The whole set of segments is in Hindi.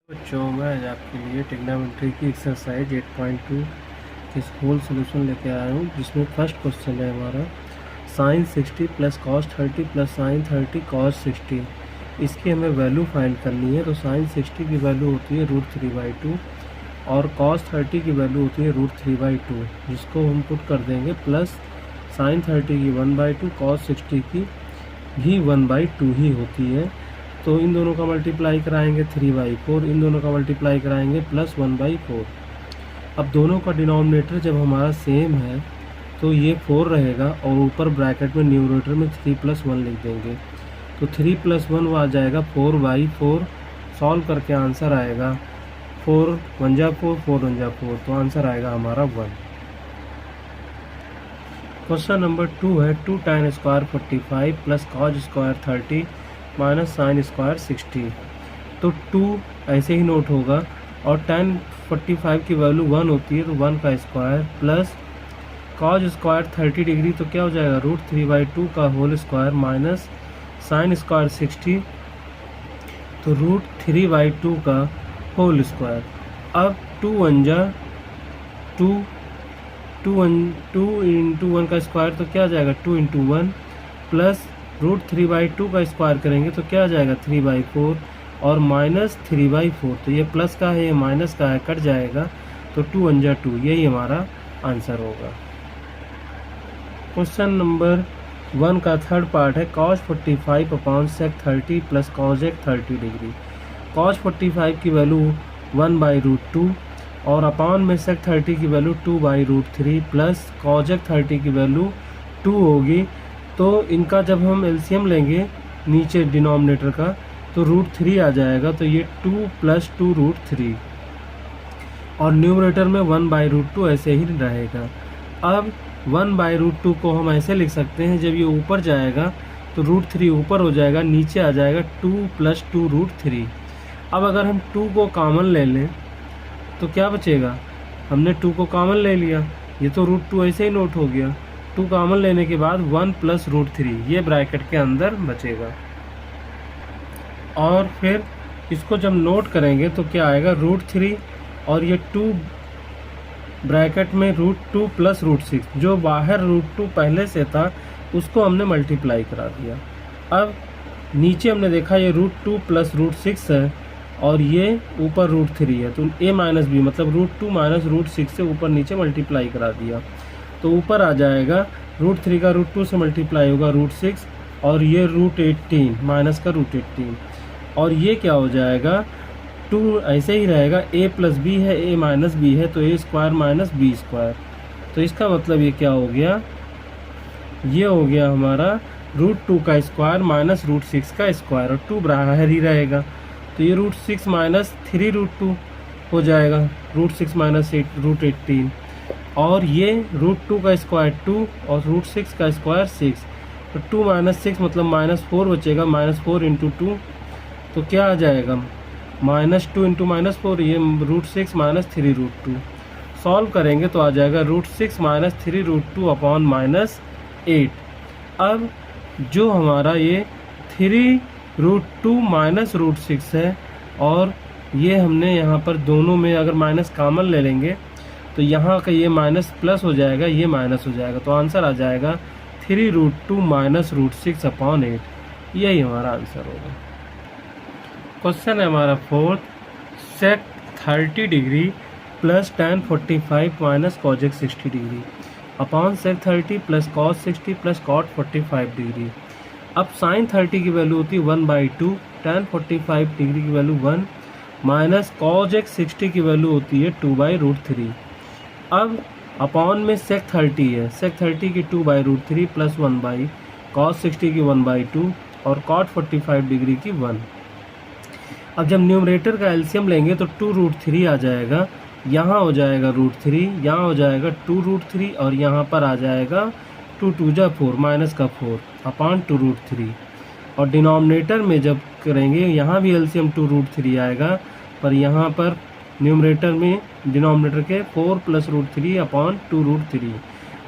बच्चों मैं आज आपके लिए ट्रिग्नोमेट्री की एक्सरसाइज 8.2 के होल सोल्यूशन लेके आया हूँ, जिसमें फर्स्ट क्वेश्चन है हमारा sine 60 plus cos 30 plus sine 30 cos 60। इसकी हमें वैल्यू फाइंड करनी है। तो साइन 60 की वैल्यू होती है √3/2 और कॉस 30 की वैल्यू होती है √3/2, जिसको हम पुट कर देंगे प्लस साइन 30 की 1/2, कॉस 60 की भी 1/2 ही होती है। तो इन दोनों का मल्टीप्लाई कराएंगे 3/4, इन दोनों का मल्टीप्लाई कराएंगे प्लस 1/4। अब दोनों का डिनोमिनेटर जब हमारा सेम है तो ये 4 रहेगा और ऊपर ब्रैकेट में न्यूमरेटर में 3 + 1 लिख देंगे। तो 3 + 1 वो आ जाएगा 4/4। सॉल्व करके आंसर आएगा 4 × 1 = 4, 4 × 1 = 4, तो आंसर आएगा हमारा 1। क्वेश्चन नंबर 2 है 2 tan² 45 plus cos² 30 minus sin² 60। तो 2 ऐसे ही नोट होगा और tan 45 की वैल्यू 1 होती है, तो 1 का स्क्वायर प्लस cos² 30 डिग्री, तो क्या हो जाएगा √3/2 का होल स्क्वायर माइनस sin² 60, तो √3/2 का होल स्क्वायर। अब 2 × 1 का स्क्वायर, तो क्या आ जाएगा 2 × 1 प्लस √3/2 का स्क्वायर करेंगे तो क्या आ जाएगा 3/4 और माइनस 3/4। तो ये प्लस का है ये माइनस का है, कट जाएगा, तो 2 × 2, यही हमारा आंसर होगा। क्वेश्चन नंबर 1 का थर्ड पार्ट है cos 45 upon sec 30 plus cos 30 degree. cos 45 की वैल्यू 1/√2 और अपॉन में sec 30 की वैल्यू 2/√3 प्लस cos 30 की वैल्यू 2 होगी। तो इनका जब हम एलसीएम लेंगे नीचे डिनोमिनेटर का तो √3 आ जाएगा, तो ये 2 + 2 √3 और न्यूमरेटर में 1/√2 ऐसे ही रहेगा। अब 1/√2 को हम ऐसे लिख सकते हैं, जब ये ऊपर जाएगा तो √3 ऊपर हो जाएगा, नीचे आ जाएगा 2 + 2 √3। अब अगर हम 2 को कॉमन ले लें तो क्या बचेगा, हमने 2 को कॉमन ले लिया, ये तो √2 ऐसे ही नोट हो गया। 2 कॉमन लेने के बाद 1 + √3 ये ब्रैकेट के अंदर बचेगा। और फिर इसको जब नोट करेंगे तो क्या आएगा √3 और ये 2 ब्रैकेट में √2 + √6, जो बाहर √2 पहले से था उसको हमने मल्टीप्लाई करा दिया। अब नीचे हमने देखा ये √2 + √6 है और ये ऊपर √3 है, तो a - b मतलब √2 - √6 से ऊपर नीचे मल्टीप्लाई करा दिया। तो ऊपर आ जाएगा √3 का √2 से मल्टीप्लाई होगा √6 और ये √18 माइनस का √18 और ये क्या हो जाएगा 2 ऐसे ही रहेगा, a + b है a - b है, तो a² - b²। तो इसका मतलब ये क्या हो गया, ये हो गया हमारा √2 का स्क्वायर माइनस √6 का स्क्वायर और 2 बाहर ही रहेगा, तो ये √6 - 3√2 हो जाएगा, √6 - √18 और ये √2 का स्क्वायर 2 और √6 का स्क्वायर 6, तो 2 - 6 मतलब -4 बचेगा, -4 × 2, तो क्या आ जाएगा -2 × -4, ये √6 - 3√2। सॉल्व करेंगे तो आ जाएगा √6 - 3√2 अपॉन -8। अब जो हमारा ये 3√2 - √6 है और ये हमने यहाँ पर दोनों में अगर माइनस कॉमन ले लेंगे तो यहाँ का ये माइनस प्लस हो जाएगा, ये माइनस हो जाएगा, तो आंसर आ जाएगा 3√2 - √6 अपॉन 8, यही हमारा आंसर होगा। क्वेश्चन है हमारा 4th sec 30 degree plus tan 45 minus cos 60 degree upon sec 30 plus cos 60 plus cot 45 degree. अब sin 30 की वैल्यू होती है 1/2, tan 45 डिग्री की वैल्यू 1 माइनस cos 60 की वैल्यू होती है 2/√3। अब अपॉन में sec 30 है, sec 30 की 2/√3 प्लस 1/cos 60 की 1/2 और cot 45 डिग्री की 1। अब जब न्यूमरेटर का एलसीएम लेंगे तो 2√3 आ जाएगा, यहाँ हो जाएगा √3, यहाँ हो जाएगा 2√3 और यहाँ पर आ जाएगा 2 × 2 = 4 माइनस का 4 अपॉन 2√3। और डिनोमिनेटर में जब करेंगे यहाँ भी एलसीएम 2√3 आएगा, पर यहाँ पर न्यूमरेटर में डिनोमिनेटर के 4 + √3 अपॉन 2√3।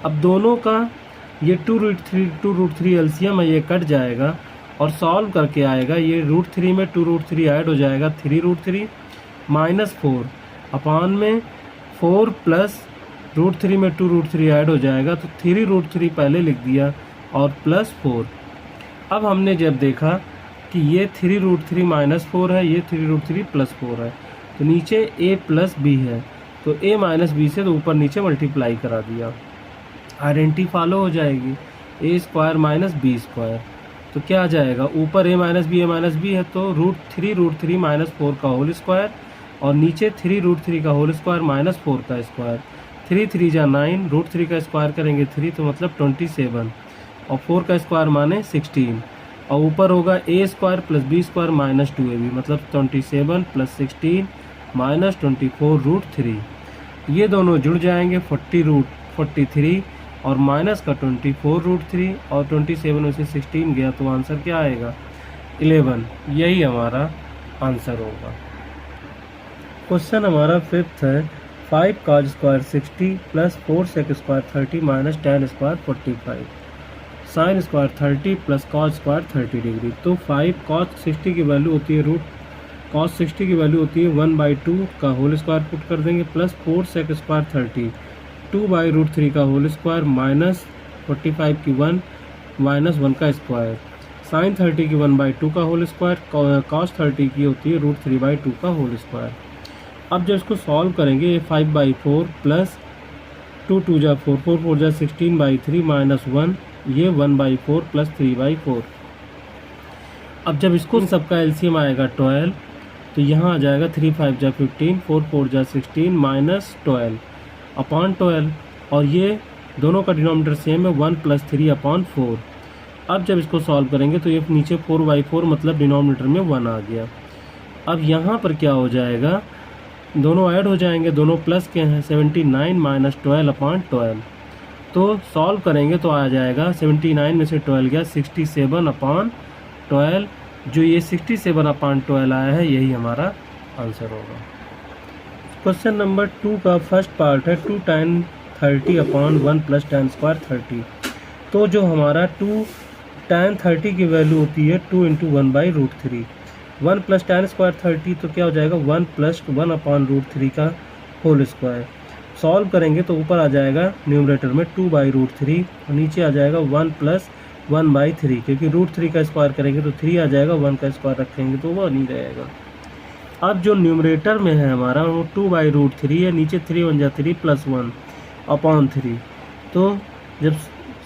अब दोनों का ये 2√3 एलसीएम है, ये कट जाएगा और सॉल्व करके आएगा, ये √3 में 2√3 ऐड हो जाएगा 3√3 -4 अपान में 4 प्लस √3 में 2√3 ऐड हो जाएगा, तो 3√3 पहले लिख दिया और +4। अब हमने जब देखा कि ये 3√3 -4 है, ये 3√3 +4 है, तो नीचे a प्लस b है, तो a माइनस बी से तो ऊपर नीचे मल्टीप्लाई करा दिया, आइडेंटिटी फॉलो हो जाएगी, a square minus b square. तो क्या आ जाएगा, ऊपर a माइनस बी है, तो √3 -4 का होल स्क्वायर और नीचे 3√3 का होल स्क्वायर -4 का स्क्वायर। 3 3 जा 9, √3 का स्क्वायर करेंगे 3 तो मतलब 27 और 4 का स्क्वायर माने 16 और ऊपर होगा a square plus b square minus 2ab मतलब 27 प्लस 16 माइनस 24 √3। ये दोनों जुड़ जाएंगे 40√43 और माइनस का 24 √3 और 27 में से 16 गया तो आंसर क्या आएगा 11। यही हमारा आंसर होगा। क्वेश्चन हमारा 5th है 5 cos square 60 plus 4 sec square 30 minus tan square 45 sin square 30 plus cos square 30 degree. तो 5 cos 60 की वैल्यू होती है cos 60 की वैल्यू होती है 1/2 का होल स्क्वायर पुट कर देंगे प्लस 4 sec स्क्वायर 30 2/√3 का होल स्क्वायर माइनस 45 की 1 माइनस 1 का स्क्वायर sin 30 की 1/2 का होल स्क्वायर cos 30 की होती है √3/2 का होल स्क्वायर। अब जब इसको सॉल्व करेंगे ये 5/4 प्लस 2 2 जा 4 4 4 जा 16/3 माइनस 1 ये 1/4 प्लस 3/4। अब जब इसको सबका एलसीएम आएगा 12 तो यहाँ आ जाएगा 3 5 जा 15 4 4 जा 16 माइनस 12 अपॉन 12 और ये दोनों का डिनोमिनेटर सेम है 1 प्लस 3 अपॉन 4। अब जब इसको सॉल्व करेंगे तो ये नीचे 4/4 मतलब डिनोमिनेटर में 1 आ गया। अब यहाँ पर क्या हो जाएगा, दोनों ऐड हो जाएंगे, दोनों प्लस के हैं 79 माइनस 12 अपॉन 12। तो सॉल्व करेंगे तो आ जाएगा 79 में से 12 गया 67 अपॉन 12। जो ये 67 अपॉन 12 आया है यही हमारा आंसर होगा। क्वेश्चन नंबर 2 का फर्स्ट पार्ट है 2 tan 30 upon 1 plus tan square 30। तो जो हमारा 2 tan 30 की वैल्यू होती है 2 × 1/√3 1 प्लस tan स्क्वायर 30 तो क्या हो जाएगा 1 प्लस 1 अपॉन √3 का होल स्क्वायर। सॉल्व करेंगे तो ऊपर आ जाएगा न्यूमरेटर में 2/√3 और नीचे आ जाएगा 1 प्लस 1/3 क्योंकि √3 का स्क्वायर करेंगे तो 3 आ जाएगा, 1 का स्क्वायर रखेंगे तो वो नहीं रहेगा। अब जो न्यूमरेटर में है हमारा वो 2/√3 है, नीचे 3 1 जा 3 प्लस 1 अपॉन 3। तो जब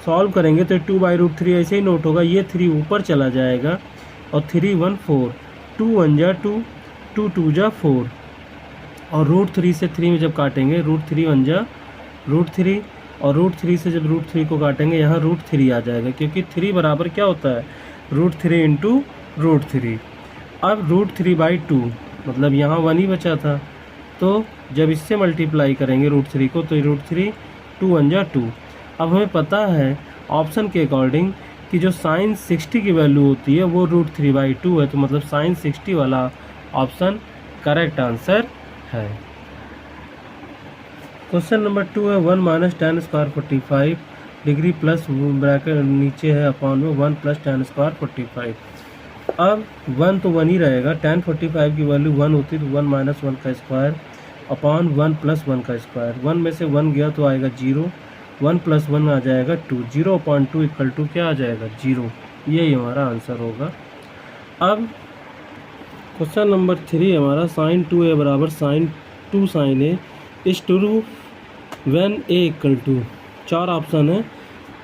सॉल्व करेंगे तो 2/√3 ऐसे ही नोट होगा, ये 3 ऊपर चला जाएगा और 3 1 4 2 1 जा 2 2 2 जा 4 और √3 से 3 में जब काटेंगे √3 1 जा √3 और √3 से जब √3 को काटेंगे यहाँ √3 आ जाएगा क्योंकि 3 बराबर क्या होता है √3 × √3। अब √3/2 मतलब यहाँ 1 ही बचा था, तो जब इससे मल्टीप्लाई करेंगे √3 को तो √3 2 1 जा 2। अब हमें पता है ऑप्शन के अकॉर्डिंग कि जो sin 60 की वैल्यू होती है वो √3/2 है, तो मतलब sin 60 वाला ऑप्शन करेक्ट आंसर है। क्वेश्चन नंबर 2 है 1 minus tan square 45 degree plus bracket नीचे है अपॉन में 1 प्लस tan स्क्वायर 45। अब 1 तो 1 ही रहेगा, tan 45 की वैल्यू 1 होती तो 1 माइनस 1 का स्क्वायर अपॉन 1 प्लस 1 का स्क्वायर। 1 में से 1 गया तो आएगा 0, 1 प्लस 1 आ जाएगा 2, 0/2 इक्वल टू क्या आ जाएगा 0। यही हमारा आंसर होगा। अब क्वेश्चन नंबर 3 हमारा sin 2a बराबर sin 2 sin a is true when a equal to 4 option है,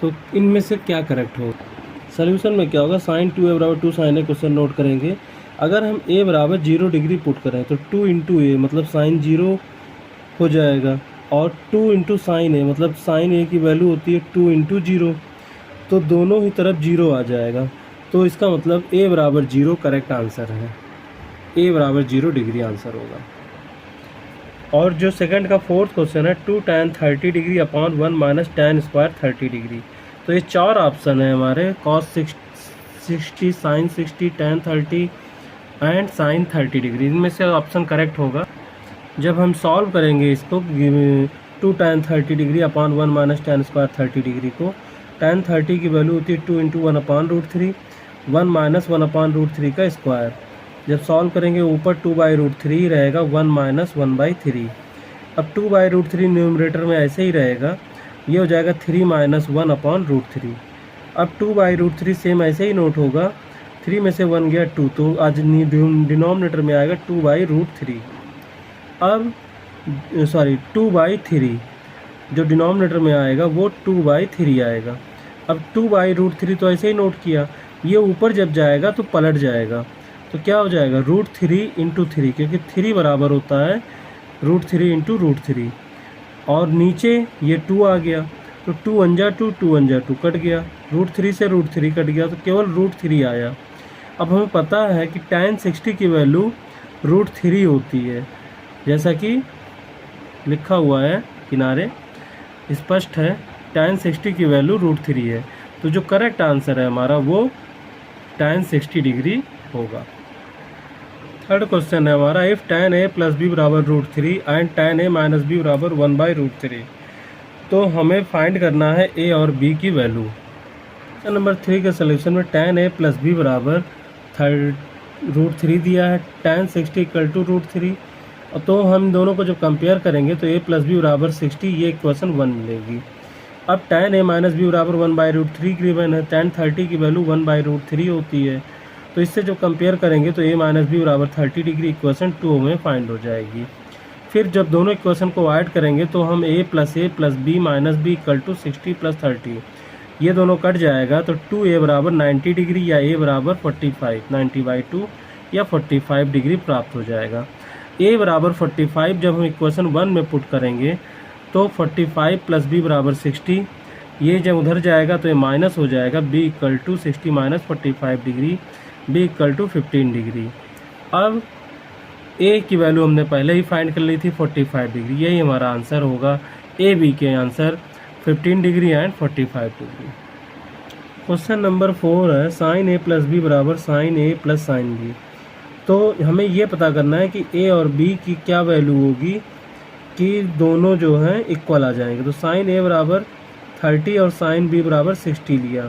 तो इनमें से क्या करेक्ट होगा। सोल्यूशन में क्या होगा sin 2a बराबर 2 sin a क्वेश्चन नोट करेंगे। अगर हम a बराबर 0 डिग्री पुट करें तो 2 × a मतलब sin 0 हो जाएगा और 2 × sin a मतलब sin a की वैल्यू होती है 2 × 0, तो दोनों ही तरफ 0 आ जाएगा। तो इसका मतलब a बराबर 0 करेक्ट आंसर है, a बराबर 0 डिग्री आंसर होगा। और जो सेकंड का 4th क्वेश्चन है 2 tan 30 degree upon 1 minus tan square 30 degree. तो ये 4 ऑप्शन है हमारे cos 60 sin 60 tan 30 and sin 30 degree, इनमें से ऑप्शन करेक्ट होगा। जब हम सॉल्व करेंगे इसको 2 tan 30 degree upon 1 minus tan square 30 degree को, tan 30 की वैल्यू होती है 2 × 1 अपॉन √3 1 माइनस 1 अपॉन √3 का स्क्वायर जब सॉल्व करेंगे ऊपर 2/√3 रहेगा 1 - 1/3। अब 2/√3 न्यूमरेटर में ऐसे ही रहेगा, ये हो जाएगा 3 - 1/√3। अब 2/√3 सेम ऐसे ही नोट होगा, 3 में से 1 गया 2, तो आज डिनोमिनेटर में आएगा 2/√3। अब 2/3 जो डिनोमिनेटर में आएगा वो 2/3 आएगा। अब 2/√3 तो ऐसे ही नोट किया, ये ऊपर जब जाएगा तो पलट जाएगा, तो क्या हो जाएगा √3 × 3, क्योंकि 3 बराबर होता है √3 × √3। और नीचे ये 2 आ गया, तो 2 × 2 2 × 2 कट गया, √3 से √3 कट गया, तो केवल √3 आया। अब हमें पता है कि tan 60 की वैल्यू √3 होती है, जैसा कि लिखा हुआ है किनारे, स्पष्ट है tan 60 की वैल्यू √3 है। तो जो करेक्ट आंसर है हमारा वो tan 60 डिग्री होगा। थर्ड क्वेश्चन है हमारा, if tan a + b = √3 and tan a - b = 1/√3, तो हमें फाइंड करना है a और b की वैल्यू। क्वेश्चन नंबर 3 के सोल्यूशन में tan a + b = √3 दिया है, tan 60 = √3, तो हम दोनों को जब कंपेयर करेंगे तो a + b = 60, ये इक्वेशन 1 मिलेगी। अब tan a - b = 1/√3 गिवन है, tan 30 की वैल्यू 1/√3 होती है, तो इससे जब कंपेयर करेंगे तो a - b = 30 डिग्री, इक्वेशन 2 में फाइंड हो जाएगी। फिर जब दोनों इक्वेशन को ऐड करेंगे तो हम a + b - b = 60 + 30, ये दोनों कट जाएगा, तो 2a = 90 डिग्री या a = 45, 90/2 या 45 डिग्री प्राप्त हो जाएगा। a = 45 जब हम इक्वेशन 1 में पुट करेंगे तो 45 + b = 60, ये जब उधर जाएगा तो ये माइनस हो जाएगा, b = 60 - 45 डिग्री, b = 15 डिग्री। अब a की वैल्यू हमने पहले ही फाइंड कर ली थी 45 डिग्री, यही हमारा आंसर होगा। a b के answer 15 degree and 45 degree. Question number 4 है, sin a + b = sin a + sin b, तो हमें ये पता करना है कि a और b की क्या वैल्यू होगी कि दोनों जो हैं इक्वल आ जाएंगे। तो sin a = 30 और sin b = 60 लिया,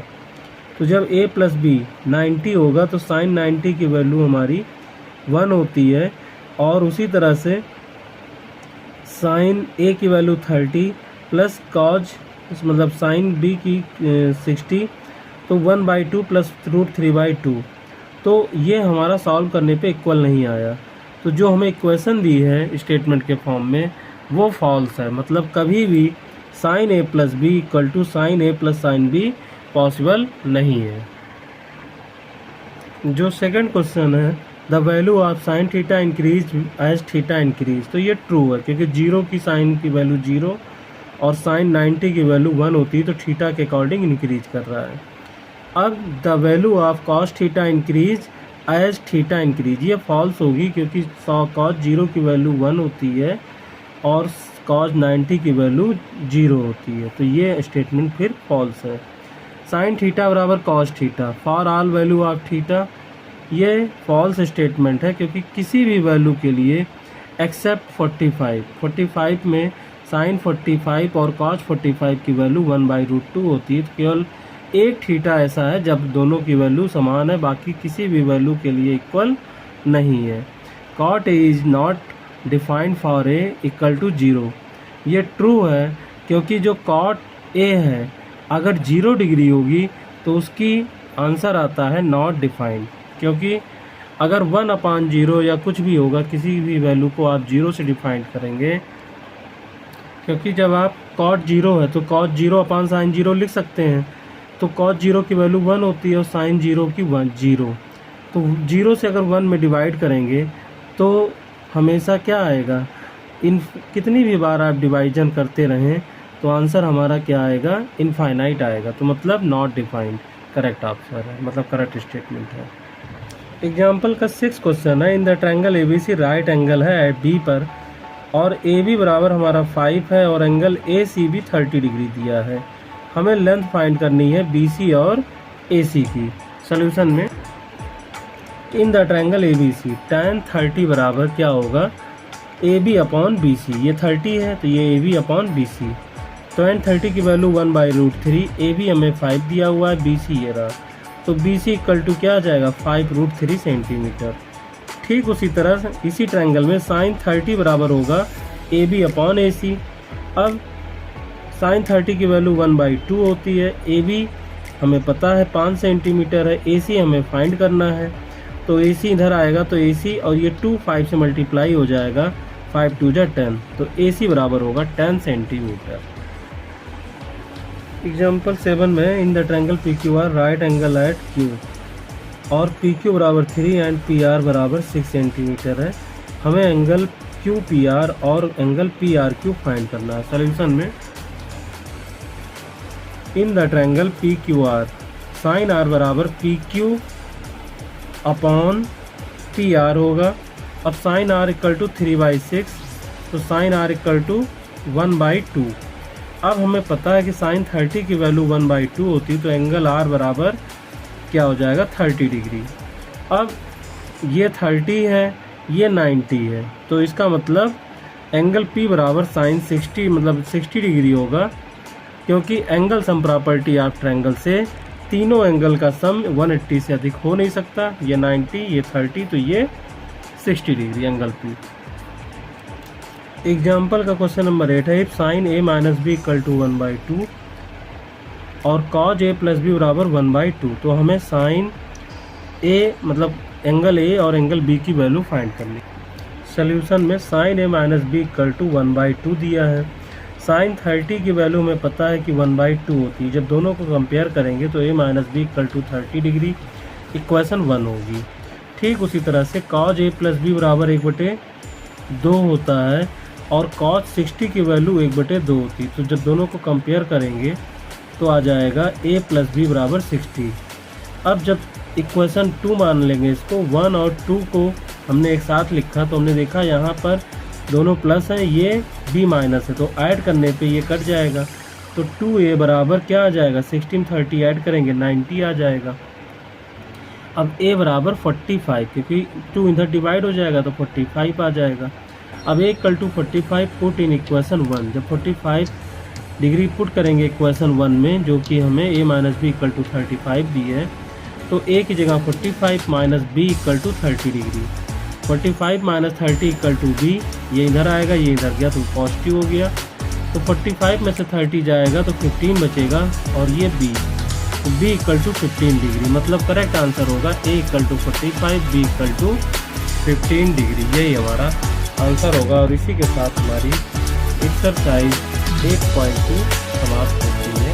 तो जब a + b 90 होगा तो sin 90 की वैल्यू हमारी 1 होती है, और उसी तरह से sin a की वैल्यू 30 प्लस cos मतलब sin b की 60, तो 1/2 प्लस √3/2, तो ये हमारा सॉल्व करने पे इक्वल नहीं आया। तो जो हमें इक्वेशन दी है स्टेटमेंट के फॉर्म में वो फॉल्स है, मतलब कभी भी sin a + b = sin a + sin b possible नहीं है। जो सेकंड क्वेश्चन है, the value of sin theta increase as theta increase, तो ये ट्रू है क्योंकि 0 की साइन की वैल्यू 0 और sin 90 की वैल्यू 1 होती है, तो थीटा के अकॉर्डिंग इंक्रीज कर रहा है। अब the value of cos theta increase as theta increase, ये फॉल्स होगी क्योंकि cos 0 की वैल्यू 1 होती है और cos 90 की वैल्यू 0 होती है, तो ये स्टेटमेंट फिर फॉल्स है। sin theta = cos theta for all value of theta, ये फॉल्स स्टेटमेंट है क्योंकि किसी भी वैल्यू के लिए एक्सेप्ट 45 में sin 45 और cos 45 की वैल्यू 1/√2 होती है, तो केवल एक थीटा ऐसा है जब दोनों की वैल्यू समान है, बाकी किसी भी वैल्यू के लिए इक्वल नहीं है। cot a is not defined for a = 0, ये ट्रू है क्योंकि जो cot a है अगर 0 डिग्री होगी तो उसकी आंसर आता है नॉट डिफाइंड, क्योंकि अगर 1/0 या कुछ भी होगा, किसी भी वैल्यू को आप 0 से डिफाइन करेंगे, क्योंकि जब आप cot 0 है तो cot 0/sin 0 लिख सकते हैं, तो cot 0 की वैल्यू 1 होती है और sin 0 की 0, तो 0 से अगर 1 में डिवाइड करेंगे तो हमेशा क्या आएगा, इन कितनी भी बार आप डिवाइजन करते रहें तो आंसर हमारा क्या आएगा, इनफाइनाइट आएगा, तो मतलब नॉट डिफाइंड करेक्ट आंसर है, मतलब करेक्ट स्टेटमेंट है। एग्जाम्पल का 6 क्वेश्चन है, इन the triangle ABC right angle है एट B पर और AB बराबर हमारा 5 है और एंगल ACB 30 डिग्री दिया है, हमें लेंथ फाइंड करनी है BC और AC की। सॉल्यूशन में in the triangle ABC tan 30 बराबर क्या होगा, AB/BC, ये 30 है तो ये AB/BC, tan 30 की वैल्यू 1/√3, AB हमें 5 दिया हुआ है, BC ये रहा, तो BC = क्या आ जाएगा 5√3 सेंटीमीटर। ठीक उसी तरह इसी ट्रायंगल में साइन 30 बराबर होगा AB अपॉन AC। अब साइन 30 की वैल्यू 1/2 होती है। AB हमें पता है 5 सेंटीमीटर है, AC हमें फाइंड करना है, तो AC इधर आएगा तो AC और ये 2 5 से मल्टीप्लाई हो जाएगा, 5 2 जा 10, तो AC बराबर होगा 10 सेंटीमीटर। एग्जाम्पल 7 में in the triangle PQR right angle at Q और PQ बराबर 3 एंड PR बराबर 6 सेंटीमीटर है। हमें एंगल QPR और एंगल PRQ फाइंड करना है। सॉल्यूशन में in the triangle PQR sine R बराबर PQ अपॉन PR होगा। अब साइन R इक्वल टू 3/6, तो साइन R इक्वल टू 1/2। अब हमें पता है कि साइन 30 की वैल्यू 1/2 होती, तो एंगल R बराबर क्या हो जाएगा 30 डिग्री। अब ये 30 है, ये 90 है, तो इसका मतलब एंगल P बराबर साइन 60 मतलब 60 डिग्री होगा, क्योंकि angle sum property of triangle से तीनों एंगल का सम 180 से अधिक हो नहीं सकता। ये 90, ये 30, तो ये 60 डिग्री एंगल P। एग्जाम्पल का क्वेश्चन नंबर 8 है, if sine A minus B equal to 1/2 और कॉज A प्लस B बराबर 1/2, तो हमें साइन A मतलब एंगल A और एंगल B की वैल्यू फाइंड करनी। सोल्यूशन में sine A minus B equal to 1/2 दिया है। साइन 30 की वैल्यू हमें पता है कि 1/2 होती है। जब दोनों को कंपेयर करेंगे तो A minus B equal to 30 degree, equation 1 होगी। ठीक उसी तरह से कॉज A प्लस B बराबर 1/2 होता है और कॉज 60 की वैल्यू 1/2 होती है। तो जब दोनों को कंपेयर करेंगे तो आ जाएगा A प्लस B बराबर 60। अब जब इक्वेशन 2 मान लेंगे इसको, 1 और 2 को हमने एक साथ लिखा तो हमने देखा यहाँ पर दोनों प्लस हैं, ये B माइनस है, तो ऐड करने पे ये कट जाएगा, तो 2A बराबर क्या आ जाएगा 16 30 ऐड करेंगे 90 आ जाएगा। अब A बराबर 45, क्योंकि 2 इधर डिवाइड हो जाएगा तो 45 आ जाएगा। अब A equal to 45 put in equation 1। जब 45 डिग्री पुट करेंगे इक्वेशन 1 में, जो कि हमें A minus B equal to 35 दी है, तो A की जगह 45 minus B equal to 30 degree. 45 minus 30 equal to B, ये इधर आएगा, ये इधर गया तो पॉजिटिव हो गया, तो 45 में से 30 जाएगा तो 15 बचेगा, और ये B, तो B इक्वल टू 15 डिग्री। मतलब करेक्ट आंसर होगा A equal to 45, B equal to 15 degree. यही हमारा आंसर होगा। और इसी के साथ हमारी एक्सरसाइज 8.2 समाप्त होती है।